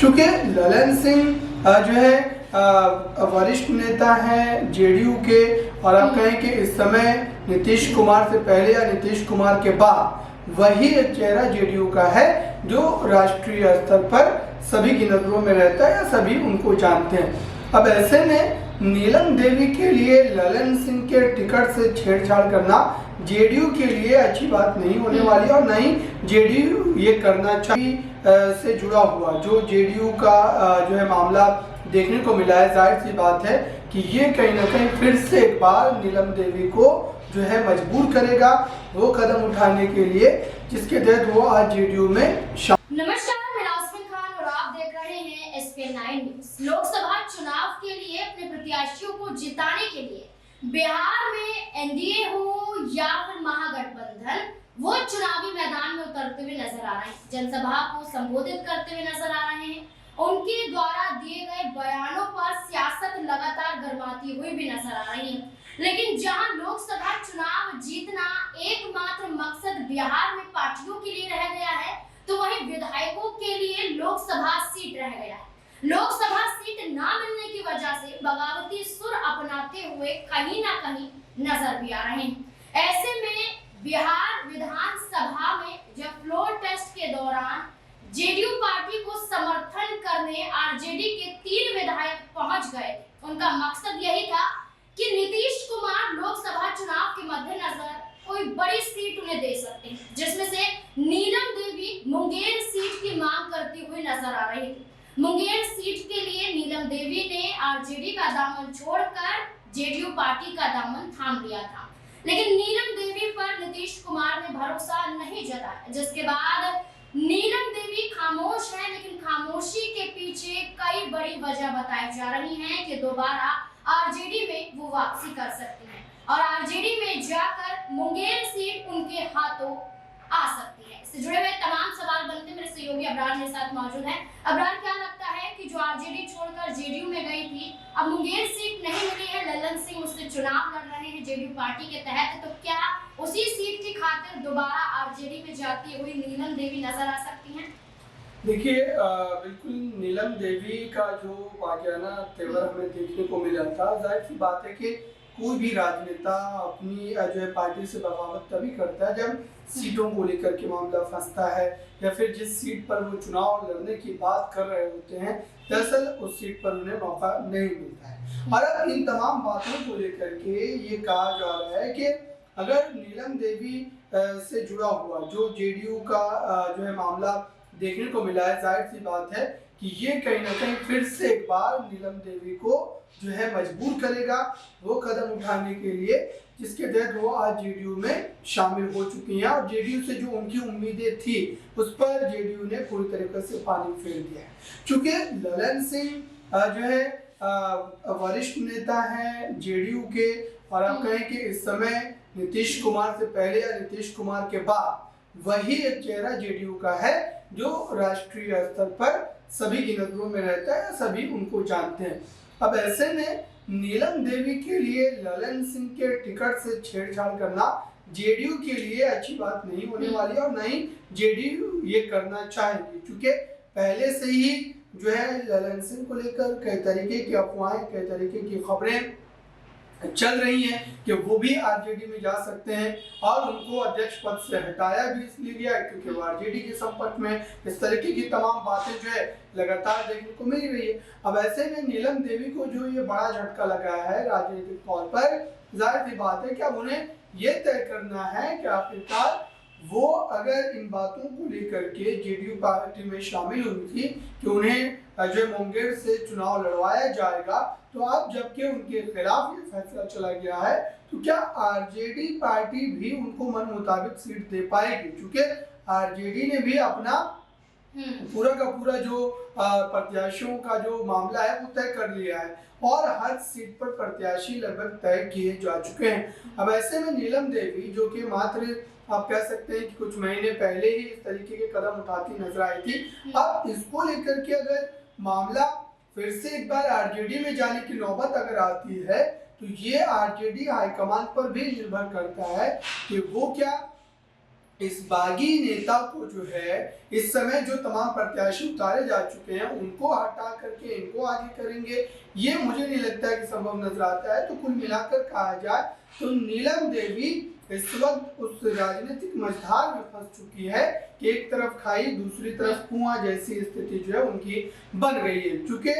चूँकि ललन सिंह जो है वरिष्ठ नेता हैं जेडीयू के, और आप कहें कि इस समय नीतीश कुमार से पहले या नीतीश कुमार के बाद वही एक चेहरा जेडीयू का है जो राष्ट्रीय स्तर पर सभी की नजरों में रहता है या सभी उनको जानते हैं। अब ऐसे में नीलम देवी के लिए ललन सिंह के टिकट से छेड़छाड़ करना जेडीयू के लिए अच्छी बात नहीं होने वाली, और न ही जेडीयू ये करना चाहिए से जुड़ा हुआ जो जेडीयू का जो है मामला देखने को मिला है। जाहिर सी बात है कि ये कहीं ना कहीं फिर से एक बार नीलम देवी को जो है मजबूर करेगा वो कदम उठाने के लिए जिसके तहत वो आज जेडीयू में नमस्कार, मैं नाज़मीन खान और आप देख रहे हैं SK9 न्यूज़। लोकसभा चुनाव के लिए अपने प्रत्याशियों को जिताने के लिए बिहार में एनडीए हो या फिर महागठबंधन वो चुनावी मैदान में उतरते हुए नजर आ रहे हैं, जनसभा को संबोधित करते हुए नजर आ रहे हैं। उनके द्वारा दिए गए बयानों पर सियासत लगातार गरमाती हुई भी नजर आ रही है। लेकिन जहां लोकसभा चुनाव जीतना एकमात्र मकसद बिहार में पार्टियों के लिए रह गया है, तो वहीं विधायकों के लिए लोकसभा सीट रह गया है। लोकसभा सीट ना मिलने की वजह से बगावती सुर अपनाते हुए कहीं ना कहीं नजर भी आ रहे हैं। ऐसे में बिहार विधानसभा में जब फ्लोर टेस्ट के दौरान जेडीयू पार्टी को समर्थन करने आरजेडी के 3 विधायक पहुंच गए थे। उनका मकसद यही था कि नीतीश कुमार लोकसभा चुनाव के मद्देनजर कोई बड़ी सीट उन्हें दे सकते हैं, जिसमें से नीलम देवी मुंगेर सीट की मांग करती हुई नजर आ रही थी। मुंगेर सीट के लिए नीलम देवी ने आरजेडी का दामन छोड़कर जेडीयू पार्टी का दामन थाम लिया था, लेकिन नीलम देवी पर नीतीश कुमार ने भरोसा नहीं जताया, जिसके बाद नीलम देवी खामोश है। लेकिन खामोशी के पीछे कई बड़ी वजह बताई जा रही हैं कि दोबारा आरजेडी में वो वापसी कर सकती हैं और आरजेडी में जाकर मुंगेर सीट उनके हाथों आ सकती है। इससे जुड़े हुए तमाम सवाल बनते मेरे सहयोगी अबरार मेरे साथ मौजूद हैं। अबरार, क्या लगता है कि जो आरजेडी छोड़कर जेडीयू में गई थी, अब मुंगेर सीट नहीं मिली है, ललन सिंह उससे चुनाव लड़ रहे हैं जेडीयू पार्टी के तहत, तो क्या उसी सीट की खातिर दोबारा आरजेडी में जाती हुई नीलम देवी नजर आ सकती हैं? देखिए, बिल्कुल नीलम देवी का जो वाक़याना तेवर हमें देखने को मिला था, जाहिर सी बात है कि कोई भी राजनेता अपनी जो है पार्टी से बगावत तभी करता है जब सीटों को लेकर के मामला फंसता है, या फिर जिस सीट पर वो चुनाव लड़ने की बात कर रहे होते हैं दरअसल उस सीट पर उन्हें मौका नहीं मिलता है। और अब इन तमाम बातों को लेकर के ये कहा जा रहा है कि अगर नीलम देवी से जुड़ा हुआ जो जेडीयू का जो है मामला देखने को मिला है, जाहिर सी बात है कि ये कहीं ना कहीं फिर से एक बार नीलम देवी को जो है मजबूर करेगा वो कदम उठाने के लिए जिसके तहत वो आज जेडीयू में शामिल हो चुकी हैं, और जेडीयू से जो उनकी उम्मीदें थी उस पर जेडीयू ने पूरी तरीके से पानी फेर दिया है। चूँकि ललन सिंह जो है वरिष्ठ नेता हैं जेडीयू के, और आप कहें कि इस समय नीतीश कुमार से पहले या नीतीश कुमार के बाद वही एक चेहरा जेडीयू का है जो राष्ट्रीय स्तर पर सभी की नजरों में रहता है या सभी उनको जानते हैं। अब ऐसे में नीलम देवी के लिए ललन सिंह के टिकट से छेड़छाड़ करना जेडीयू के लिए अच्छी बात नहीं होने वाली, और न ही जेडीयू ये करना चाहेगी, क्योंकि पहले से ही जो है ललन सिंह को लेकर कई तरीके की अफवाहें, कई तरीके की खबरें चल रही हैं कि वो भी आरजेडी में जा सकते हैं, और उनको अध्यक्ष पद से हटाया भी इसलिए गया क्योंकि वो आरजेडी के संपर्क में। इस तरीके की तमाम बातें जो है लगातार देखने को मिल रही है। अब ऐसे में नीलम देवी को जो ये बड़ा झटका लगा है राजनीतिक तौर पर, जाहिर सी बात है कि अब उन्हें ये तय करना है कि आखिरकार वो अगर इन बातों को लेकर के जेडीयू पार्टी में शामिल हुई थी कि उन्हें जो मुंगेर से चुनाव लड़वाया जाएगा, तो अब जबकि उनके खिलाफ ये फैसला चला गया है, तो क्या आरजेडी पार्टी भी उनको मन मुताबिक सीट दे पाएगी? क्योंकि आरजेडी ने भी अपना पूरा का पूरा जो प्रत्याशियों का जो मामला है वो तय कर लिया है, और हर सीट पर प्रत्याशी लगभग तय किए जा चुके हैं। अब ऐसे में नीलम देवी जो कि मात्र आप कह सकते हैं कि कुछ महीने पहले ही इस तरीके के कदम उठाती नजर आई थी, अब इसको लेकर के अगर मामला फिर से एक बार आरजेडी में जाने की नौबत अगर आती है, तो ये आरजेडी हाईकमान पर भी निर्भर करता है कि वो क्या इस बागी नेता को जो है इस समय जो तमाम प्रत्याशी उतारे जा चुके हैं उनको हटा करके इनको आगे करेंगे, ये मुझे नहीं लगता है कि संभव नजर आता है। तो कुल मिलाकर कहा जाए तो नीलम देवी इस वक्त उस राजनीतिक मझधार में फंस चुकी है कि एक तरफ खाई दूसरी तरफ कुआं जैसी स्थिति जो है उनकी बन गई है। क्योंकि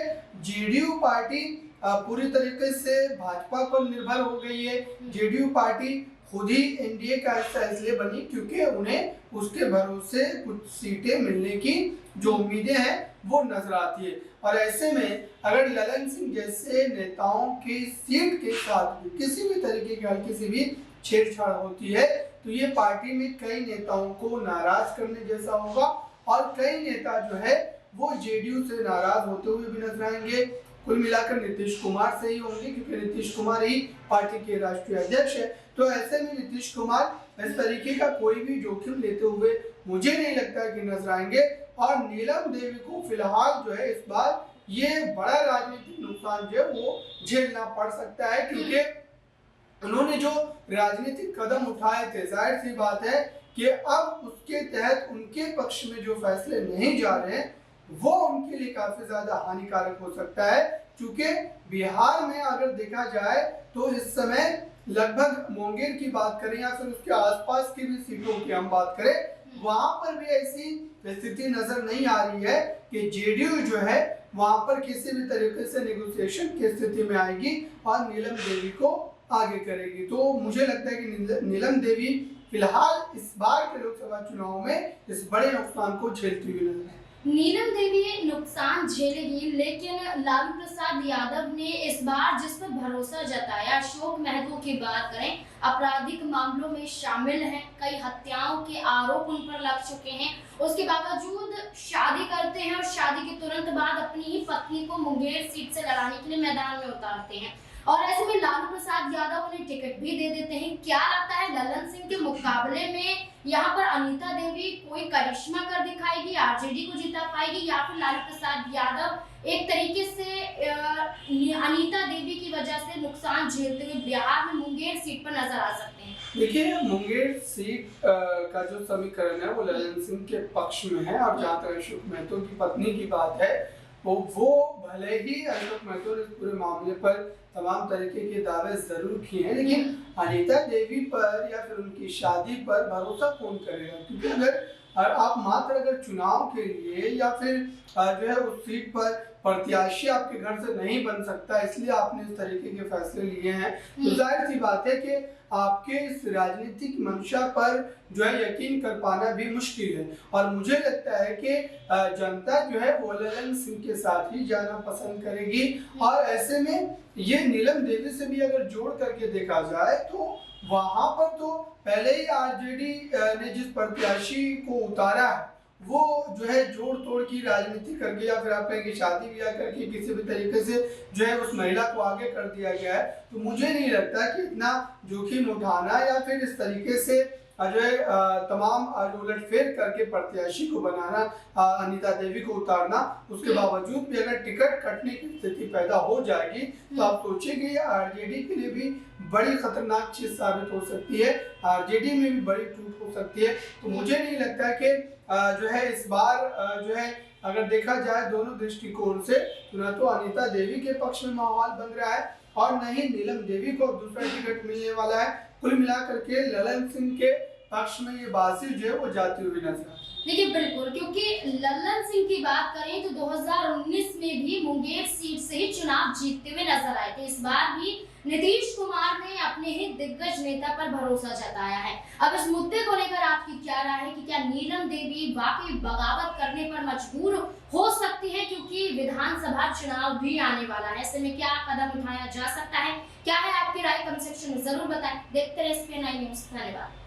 जेडीयू पार्टी पूरी तरीके से भाजपा पर निर्भर हो गई है। जेडीयू पार्टी खुद ही एनडीए का हिस्सा इसलिए बनी क्योंकि उन्हें उसके भरोसे कुछ सीटें मिलने की जो उम्मीदें हैं वो नजर आती है। और ऐसे में अगर ललन सिंह जैसे नेताओं की सीट के साथ भी किसी भी तरीके की हल्की सी भी छेड़छाड़ होती है तो ये पार्टी में कई नेताओं को नाराज करने जैसा होगा और कई नेता जो है वो जेडीयू से नाराज होते हुए भी नजर आएंगे। कुल मिलाकर नीतीश कुमार से ही होंगे क्योंकि नीतीश कुमार ही पार्टी के राष्ट्रीय अध्यक्ष है। तो ऐसे में नीतीश कुमार इस तरीके का कोई भी जोखिम लेते हुए मुझे नहीं लगता कि नजर आएंगे। और नीलम देवी को फिलहाल जो है इस बार ये बड़ा राजनीतिक नुकसान जो है वो झेलना पड़ सकता है क्योंकि उन्होंने जो राजनीतिक कदम उठाए थे जाहिर सी बात है कि अब उसके तहत उनके पक्ष में जो फैसले नहीं जा रहे हैं वो उनके लिए काफी ज्यादा हानिकारक हो सकता है। क्योंकि बिहार में अगर देखा जाए तो इस समय लगभग मुंगेर की बात करें या फिर उसके आसपास की भी सीटों की हम बात करें वहां पर भी ऐसी स्थिति नजर नहीं आ रही है कि जेडीयू जो है वहां पर किसी भी तरीके से नेगोशिएशन की स्थिति में आएगी और नीलम देवी को आगे करेगी। तो मुझे लगता है कि नीलम देवी फिलहाल इस बार के लोकसभा चुनाव में इस बड़े नुकसान को झेलती हुई नजर आएगी। नीलम देवी नुकसान झेलेगी, लेकिन लालू प्रसाद यादव ने इस बार जिस पर भरोसा जताया, अशोक महतो की बात करें, आपराधिक मामलों में शामिल हैं, कई हत्याओं के आरोप उन पर लग चुके हैं, उसके बावजूद शादी करते हैं और शादी के तुरंत बाद अपनी ही पत्नी को मुंगेर सीट से लड़ाने के लिए मैदान में उतारते हैं और ऐसे में लालू प्रसाद यादव उन्हें टिकट भी दे देते हैं। क्या लगता है ललन सिंह के मुकाबले में यहाँ पर अनीता देवी कोई करिश्मा कर दिखाएगी, आरजेडी को जिता पाएगी या फिर लालू प्रसाद यादव एक तरीके से अनीता देवी की वजह से नुकसान झेलते हुए बिहार में मुंगेर सीट पर नजर आ सकते हैं? देखिए मुंगेर सीट का जो समीकरण है वो ललन सिंह के पक्ष में है और जहाँ तक अशोक महतो की पत्नी की बात है वो भले ही अशोक महतो ने पूरे मामले पर तमाम तरीके के दावे जरूर किए हैं लेकिन अनीता देवी पर या फिर उनकी शादी पर भरोसा कौन करेगा। क्योंकि अगर आप मात्र अगर चुनाव के लिए या फिर जो है उस सीट पर प्रत्याशी आपके घर से नहीं बन सकता इसलिए आपने इस तरीके के फैसले लिए हैं तो जाहिर सी बात है कि आपके इस राजनीतिक मंशा पर जो है यकीन कर पाना भी मुश्किल है। और मुझे लगता है कि जनता जो है वो ललन सिंह के साथ ही जाना पसंद करेगी और ऐसे में ये नीलम देवी से भी अगर जोड़ करके देखा जाए तो वहां पर तो पहले ही आरजेडी ने जिस प्रत्याशी को उतारा है वो जो है जोड़ तोड़ की राजनीति करके या फिर आप कहेंगे शादी ब्याह करके किसी भी तरीके से जो है उस महिला को आगे कर दिया गया है। तो मुझे नहीं लगता कि इतना जोखिम उठाना या फिर इस तरीके से जो है तमाम उलटफेर करके प्रत्याशी को बनाना, अनीता देवी को उतारना, उसके बावजूद भी अगर टिकट कटने की स्थिति पैदा हो जाएगी तो आप सोचेंगे आरजेडी के लिए भी बड़ी खतरनाक चीज साबित हो सकती है, आरजेडी में भी बड़ी टूट हो सकती है। तो मुझे नहीं लगता कि जो है इस बार जो है अगर देखा जाए दोनों दृष्टिकोण से तो न तो अनीता देवी के पक्ष में माहौल बन रहा है और न ही नीलम देवी को दूसरा टिकट मिलने वाला है। कुल मिलाकर के ललन सिंह के पक्ष में ये बाजी जो है वो जाती हुई नजर आती है। देखिए बिल्कुल, क्योंकि ललन सिंह की बात करें तो 2019 में भी मुंगेर सीट से ही चुनाव जीतते हुए नजर आए थे। इस बार भी नीतीश कुमार ने अपने ही दिग्गज नेता पर भरोसा जताया है। अब इस मुद्दे को लेकर आपकी क्या राय है कि क्या नीलम देवी वाकई बगावत करने पर मजबूर हो सकती है, क्योंकि विधानसभा चुनाव भी आने वाला है, ऐसे में क्या कदम उठाया जा सकता है? क्या है आपकी राय? कमेंट सेक्शन में जरूर बताएं। देखते रहिए SPN9 न्यूज़। धन्यवाद।